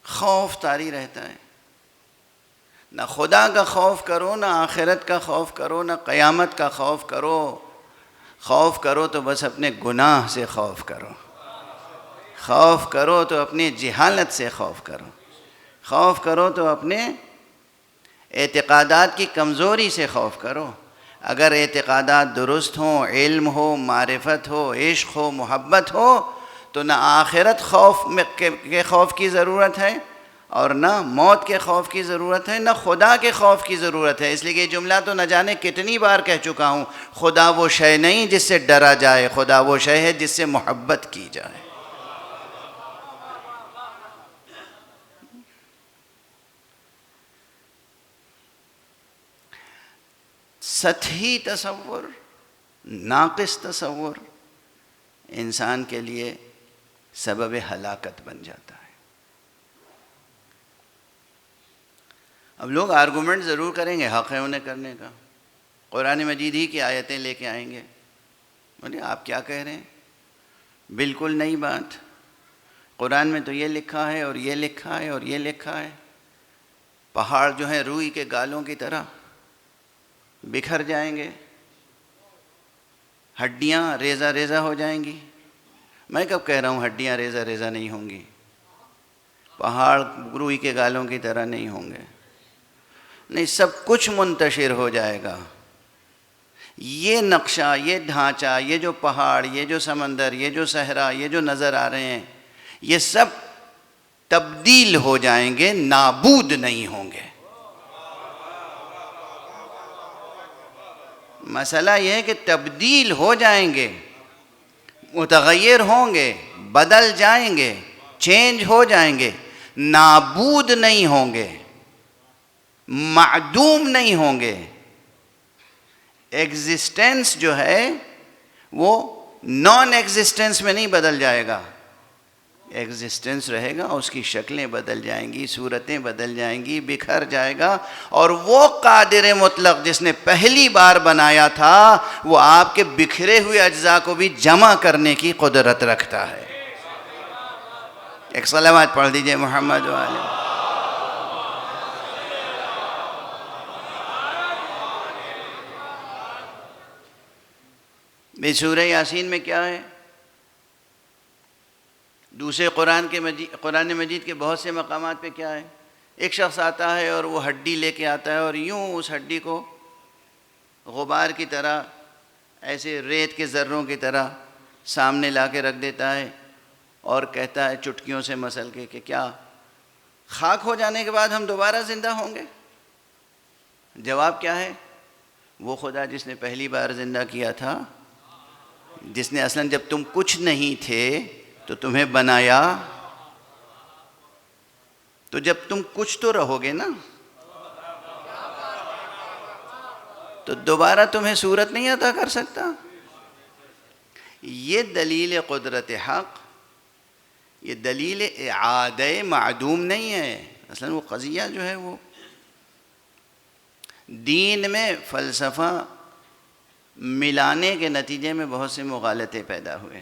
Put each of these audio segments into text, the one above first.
خوف طاری رہتا ہے. نہ خدا کا خوف کرو، نہ آخرت کا خوف کرو، نہ قیامت کا خوف کرو. خوف کرو تو بس اپنے گناہ سے خوف کرو. خوف کرو تو اپنی جہالت سے خوف کرو. خوف کرو تو اپنے اعتقادات کی کمزوری سے خوف کرو. اگر اعتقادات درست ہوں، علم ہو، معرفت ہو، عشق ہو، محبت ہو، تو نہ آخرت کے خوف کی ضرورت ہے، اور نہ موت کے خوف کی ضرورت ہے، نہ خدا کے خوف کی ضرورت ہے. اس لیے کہ یہ جملہ تو نہ جانے کتنی بار کہہ چکا ہوں. خدا وہ شے نہیں جس سے ڈرا جائے، خدا وہ شے ہے جس سے محبت کی جائے. سطحی تصور، ناقص تصور انسان کے لیے سبب ہلاکت بن جاتا ہے. اب لوگ آرگومنٹ ضرور کریں گے، حق ہے انہیں کرنے کا. قرآن مجید ہی کی آیتیں لے کے آئیں گے. بولے آپ کیا کہہ رہے ہیں؟ بالکل نئی بات. قرآن میں تو یہ لکھا ہے اور یہ لکھا ہے اور یہ لکھا ہے. پہاڑ جو ہیں روئی کے گالوں کی طرح بکھر جائیں گے، ہڈیاں ریزہ ریزہ ہو جائیں گی. میں کب کہہ رہا ہوں ہڈیاں ریزہ ریزہ نہیں ہوں گی؟ پہاڑ روئی کے گالوں کی طرح نہیں ہوں گے. نہیں، سب کچھ منتشر ہو جائے گا. یہ نقشہ، یہ ڈھانچہ، یہ جو پہاڑ، یہ جو سمندر، یہ جو صحرا، یہ جو نظر آ رہے ہیں، یہ سب تبدیل ہو جائیں گے، نابود نہیں ہوں گے. مسئلہ یہ ہے کہ تبدیل ہو جائیں گے، متغیر ہوں گے، بدل جائیں گے، چینج ہو جائیں گے، نابود نہیں ہوں گے، معدوم نہیں ہوں گے. ایگزسٹنس جو ہے وہ نان ایگزسٹنس میں نہیں بدل جائے گا. ایگزسٹنس رہے گا، اس کی شکلیں بدل جائیں گی، صورتیں بدل جائیں گی، بکھر جائے گا. اور وہ قادر مطلق جس نے پہلی بار بنایا تھا، وہ آپ کے بکھرے ہوئے اجزاء کو بھی جمع کرنے کی قدرت رکھتا ہے. ایک صلوات پڑھ دیجئے محمد وآلہ. بے سورہ یاسین میں کیا ہے؟ دوسرے قرآن مجید کے بہت سے مقامات پہ کیا ہے؟ ایک شخص آتا ہے اور وہ ہڈی لے کے آتا ہے اور یوں اس ہڈی کو غبار کی طرح، ایسے ریت کے ذروں کی طرح سامنے لا کے رکھ دیتا ہے اور کہتا ہے چٹکیوں سے مسل کے کہ کیا خاک ہو جانے کے بعد ہم دوبارہ زندہ ہوں گے؟ جواب کیا ہے؟ وہ خدا جس نے پہلی بار زندہ کیا تھا، جس نے اصلاً جب تم کچھ نہیں تھے تو تمہیں بنایا، تو جب تم کچھ تو رہو گے نا، تو دوبارہ تمہیں صورت نہیں عطا کر سکتا. یہ دلیل قدرت حق، یہ دلیل اعادہ معدوم نہیں ہے. اصلاً وہ قضیہ جو ہے وہ دین میں فلسفہ ملانے کے نتیجے میں بہت سے مغالطے پیدا ہوئے.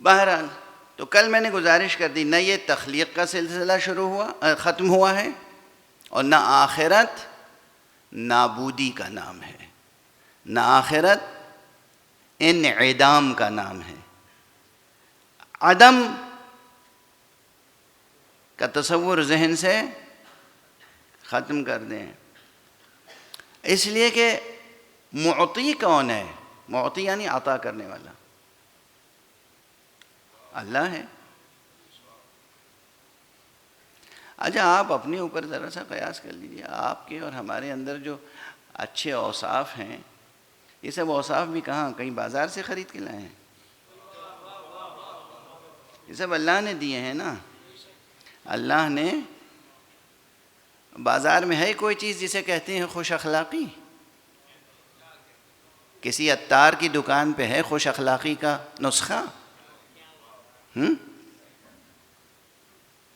بہرحال تو کل میں نے گزارش کر دی، نہ یہ تخلیق کا سلسلہ ختم ہوا ہے، اور نہ آخرت نابودی کا نام ہے، نہ آخرت انعدام کا نام ہے. عدم کا تصور ذہن سے ختم کر دیں. اس لیے کہ معطی کون ہے؟ معطی یعنی عطا کرنے والا اللہ ہے. اچھا آپ اپنے اوپر ذرا سا قیاس کر لیجیے. آپ کے اور ہمارے اندر جو اچھے اوصاف ہیں، یہ سب اوصاف بھی کہاں کہیں بازار سے خرید کے لائے ہیں؟ یہ سب اللہ نے دیے ہیں نا. اللہ نے، بازار میں ہے کوئی چیز جسے کہتے ہیں خوش اخلاقی؟ کسی عطار کی دکان پہ ہے خوش اخلاقی کا نسخہ؟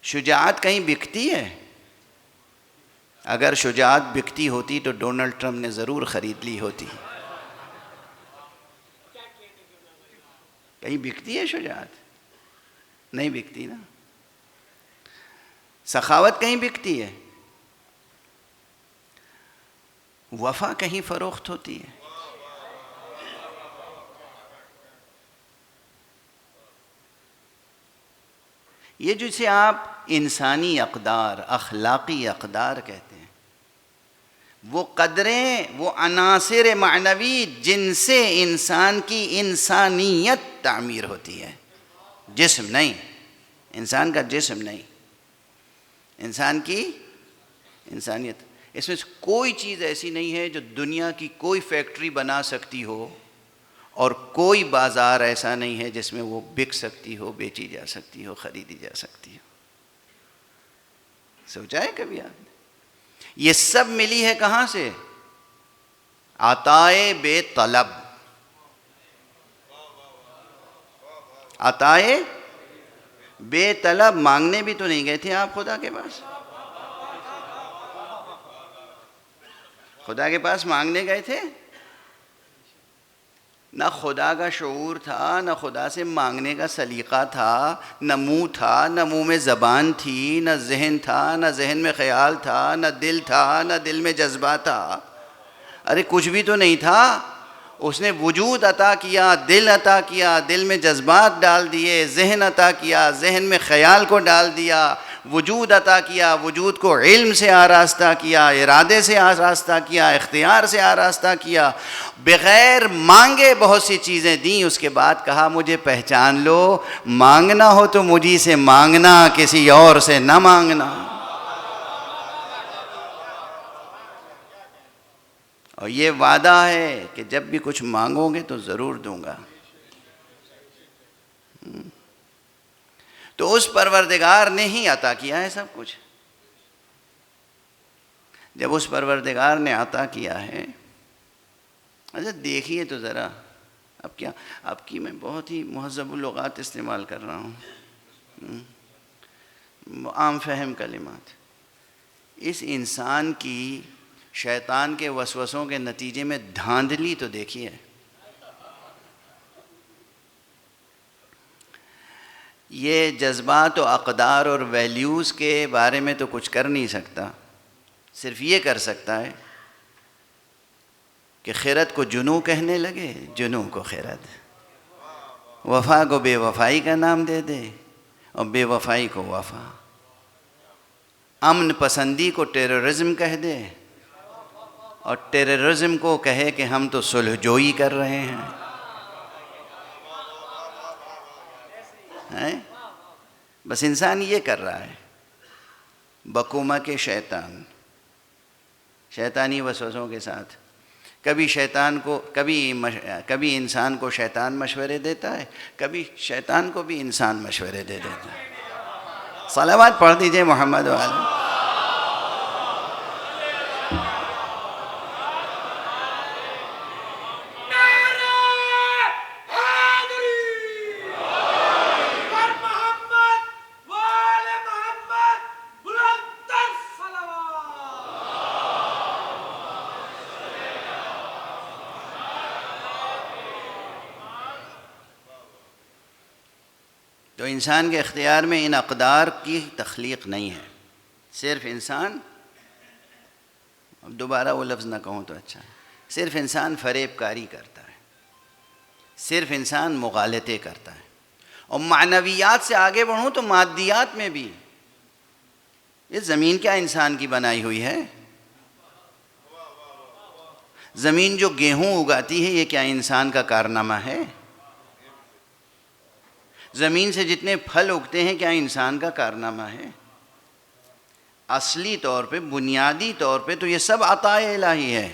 شجاعت کہیں بکتی ہے؟ اگر شجاعت بکتی ہوتی تو ڈونلڈ ٹرمپ نے ضرور خرید لی ہوتی. کہیں بکتی ہے شجاعت؟ نہیں بکتی نا. سخاوت کہیں بکتی ہے؟ وفا کہیں فروخت ہوتی ہے؟ یہ جسے آپ انسانی اقدار، اخلاقی اقدار کہتے ہیں، وہ قدریں، وہ عناصر معنوی جن سے انسان کی انسانیت تعمیر ہوتی ہے، جسم نہیں، انسان کا جسم نہیں، انسان کی انسانیت. اس میں سے کوئی چیز ایسی نہیں ہے جو دنیا کی کوئی فیکٹری بنا سکتی ہو، اور کوئی بازار ایسا نہیں ہے جس میں وہ بک سکتی ہو، بیچی جا سکتی ہو، خریدی جا سکتی ہو. سوچا ہے کبھی آپ نے؟ یہ سب ملی ہے کہاں سے؟ عطائے بے طلب. عطائے بے طلب. مانگنے بھی تو نہیں گئے تھے آپ خدا کے پاس. خدا کے پاس مانگنے گئے تھے؟ نہ خدا کا شعور تھا، نہ خدا سے مانگنے کا سلیقہ تھا، نہ منہ تھا، نہ منہ میں زبان تھی، نہ ذہن تھا، نہ ذہن میں خیال تھا، نہ دل تھا، نہ دل میں جذبہ تھا. ارے کچھ بھی تو نہیں تھا. اس نے وجود عطا کیا، دل عطا کیا، دل میں جذبات ڈال دیے، ذہن عطا کیا، ذہن میں خیال کو ڈال دیا، وجود عطا کیا، وجود کو علم سے آراستہ کیا، ارادے سے آراستہ کیا، اختیار سے آراستہ کیا، بغیر مانگے بہت سی چیزیں دیں. اس کے بعد کہا مجھے پہچان لو، مانگنا ہو تو مجھی سے مانگنا، کسی اور سے نہ مانگنا. اور یہ وعدہ ہے کہ جب بھی کچھ مانگو گے تو ضرور دوں گا. تو اس پروردگار نے ہی عطا کیا ہے سب کچھ. جب اس پروردگار نے عطا کیا ہے، اچھا دیکھیے تو ذرا اب کیا، اب کی میں بہت ہی مہذب اللغات استعمال کر رہا ہوں، عام فہم کلمات. اس انسان کی شیطان کے وسوسوں کے نتیجے میں دھاندلی تو دیکھیے. یہ جذبات و اقدار اور ویلیوز کے بارے میں تو کچھ کر نہیں سکتا، صرف یہ کر سکتا ہے کہ خیرت کو جنوں کہنے لگے، جنوں کو خیرت، وفا کو بے وفائی کا نام دے دے اور بے وفائی کو وفا، امن پسندی کو ٹیررزم کہہ دے اور ٹیررزم کو کہے کہ ہم تو صلح جوئی کر رہے ہیں. بس انسان یہ کر رہا ہے بکومہ کے شیطان، شیطانی وسوسوں کے ساتھ. کبھی شیطان کو کبھی انسان کو شیطان مشورے دیتا ہے، کبھی شیطان کو بھی انسان مشورے دے دیتا ہے. صلوات پڑھ دیجئے محمد وآلہ. تو انسان کے اختیار میں ان اقدار کی تخلیق نہیں ہے. صرف انسان، دوبارہ وہ لفظ نہ کہوں تو اچھا ہے، صرف انسان فریب کاری کرتا ہے، صرف انسان مغالطے کرتا ہے. اور معنویات سے آگے بڑھوں تو مادیات میں بھی، یہ زمین کیا انسان کی بنائی ہوئی ہے؟ زمین جو گیہوں اگاتی ہے یہ کیا انسان کا کارنامہ ہے؟ زمین سے جتنے پھل اگتے ہیں کیا انسان کا کارنامہ ہے؟ اصلی طور پہ، بنیادی طور پہ تو یہ سب عطائے الہی ہے.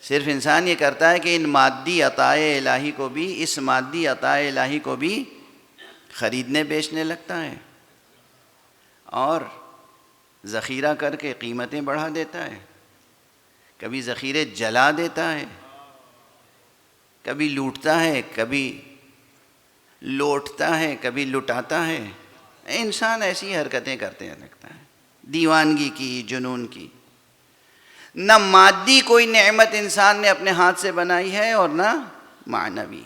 صرف انسان یہ کرتا ہے کہ ان مادی عطائے الہی کو بھی، اس مادی عطائے الہی کو بھی خریدنے بیچنے لگتا ہے اور ذخیرہ کر کے قیمتیں بڑھا دیتا ہے. کبھی ذخیرے جلا دیتا ہے، کبھی لوٹتا ہے، کبھی لوٹتا ہے، کبھی لٹاتا ہے. انسان ایسی حرکتیں کرتے رکھتا ہے، دیوانگی کی، جنون کی. نہ مادی کوئی نعمت انسان نے اپنے ہاتھ سے بنائی ہے اور نہ معنوی.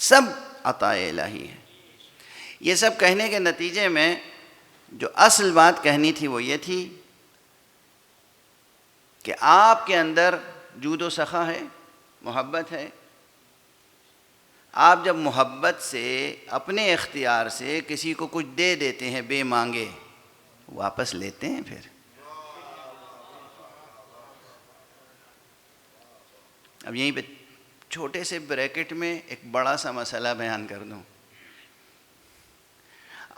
سب عطا الہی ہے۔ یہ سب کہنے کے نتیجے میں جو اصل بات کہنی تھی وہ یہ تھی کہ آپ کے اندر جود و سخا ہے، محبت ہے۔ آپ جب محبت سے اپنے اختیار سے کسی کو کچھ دے دیتے ہیں بے مانگے، واپس لیتے ہیں پھر۔ اب یہیں پہ چھوٹے سے بریکٹ میں ایک بڑا سا مسئلہ بیان کر دوں۔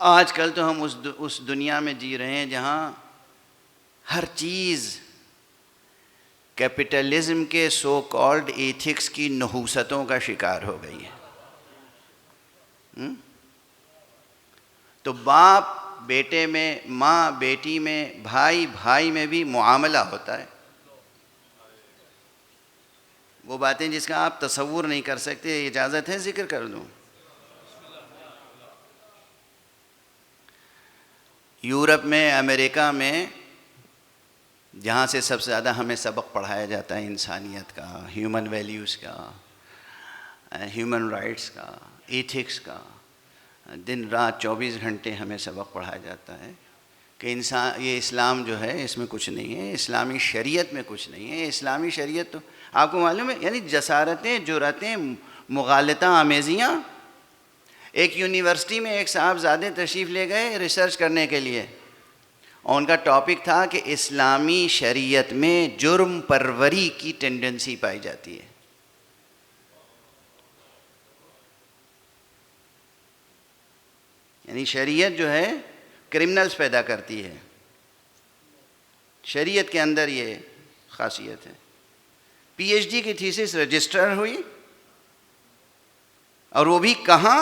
آج کل تو ہم اس دنیا میں جی رہے ہیں جہاں ہر چیز کیپٹلزم کے سو کالڈ ایتھکس کی نحوستوں کا شکار ہو گئی ہے۔ تو باپ بیٹے میں، ماں بیٹی میں، بھائی بھائی میں بھی معاملہ ہوتا ہے، وہ باتیں جس کا آپ تصور نہیں کر سکتے۔ اجازت ہے ذکر کر دوں؟ یورپ میں، امریکہ میں، جہاں سے سب سے زیادہ ہمیں سبق پڑھایا جاتا ہے انسانیت کا، ہیومن ویلیوز کا، ہیومن رائٹس کا، ایتھکس کا، دن رات 24 گھنٹے ہمیں سبق پڑھایا جاتا ہے کہ یہ اسلام جو ہے اس میں کچھ نہیں ہے، اسلامی شریعت میں کچھ نہیں ہے۔ اسلامی شریعت تو آپ کو معلوم ہے، یعنی جسارتیں، جرأتیں، مغالطہ آمیزیاں۔ ایک یونیورسٹی میں ایک صاحبزادے تشریف لے گئے ریسرچ کرنے کے لیے، اور ان کا ٹاپک تھا کہ اسلامی شریعت میں جرم پروری کی ٹینڈنسی پائی جاتی ہے۔ یعنی شریعت جو ہے کرمنلز پیدا کرتی ہے، شریعت کے اندر یہ خاصیت ہے۔ پی ایچ ڈی کی تھیسس رجسٹر ہوئی، اور وہ بھی کہاں؟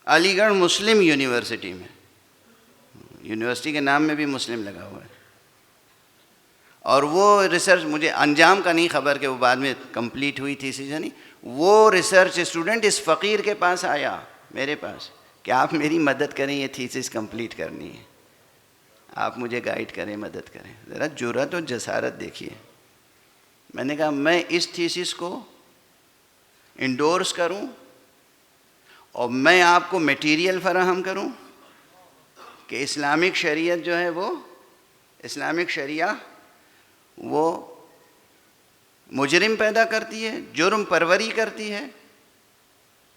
علی گڑھ مسلم یونیورسٹی میں۔ یونیورسٹی کے نام میں بھی مسلم لگا ہوا ہے۔ اور وہ ریسرچ مجھے انجام کا نہیں خبر کہ وہ بعد میں کمپلیٹ ہوئی تھی نہیں، وہ ریسرچ اسٹوڈنٹ اس فقیر کے پاس آیا، میرے پاس، کہ آپ میری مدد کریں، یہ تھیسس کمپلیٹ کرنی ہے، آپ مجھے گائیڈ کریں، مدد کریں۔ ذرا جرأت و جسارت دیکھیے۔ میں نے کہا میں اس تھیسس کو انڈورس کروں اور میں آپ کو میٹیریل فراہم کروں کہ اسلامک شریعت جو ہے وہ، اسلامک شریعہ وہ مجرم پیدا کرتی ہے، جرم پروری کرتی ہے۔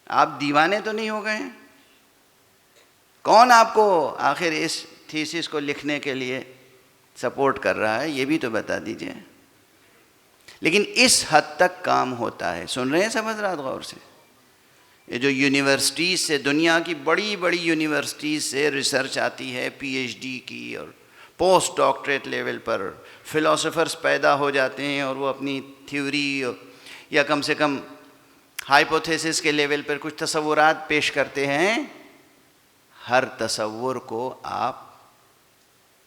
آپ دیوانے تو نہیں ہو گئے ہیں؟ کون آپ کو آخر اس تھیسس کو لکھنے کے لیے سپورٹ کر رہا ہے، یہ بھی تو بتا دیجئے۔ لیکن اس حد تک کام ہوتا ہے۔ سن رہے ہیں سب حضرات غور سے؟ یہ جو یونیورسٹیز سے، دنیا کی بڑی بڑی یونیورسٹیز سے ریسرچ آتی ہے، پی ایچ ڈی کی اور پوسٹ ڈاکٹریٹ لیول پر فلاسفرز پیدا ہو جاتے ہیں، اور وہ اپنی تھیوری یا کم سے کم ہائپوتھیسس کے لیول پر کچھ تصورات پیش کرتے ہیں۔ ہر تصور کو آپ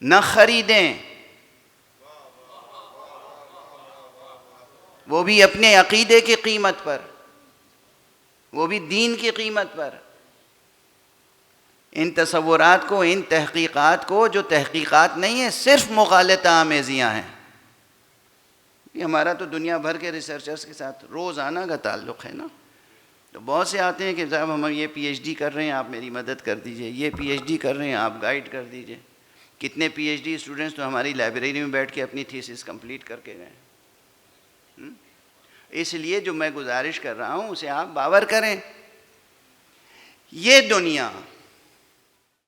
نہ خریدیں، وہ بھی اپنے عقیدے کی قیمت پر، وہ بھی دین کی قیمت پر۔ ان تصورات کو، ان تحقیقات کو، جو تحقیقات نہیں ہیں، صرف مغالطہ آمیزیاں ہیں۔ یہ ہمارا تو دنیا بھر کے ریسرچرز کے ساتھ روزانہ کا تعلق ہے نا۔ تو بہت سے آتے ہیں کہ صاحب ہم یہ پی ایچ ڈی کر رہے ہیں، آپ میری مدد کر دیجئے، یہ پی ایچ ڈی کر رہے ہیں، آپ گائیڈ کر دیجئے۔ کتنے پی ایچ ڈی اسٹوڈنٹس تو ہماری لائبریری میں بیٹھ کے اپنی تھیسس کمپلیٹ کر کے گئے۔ اس لیے جو میں گزارش کر رہا ہوں اسے آپ باور کریں۔ یہ دنیا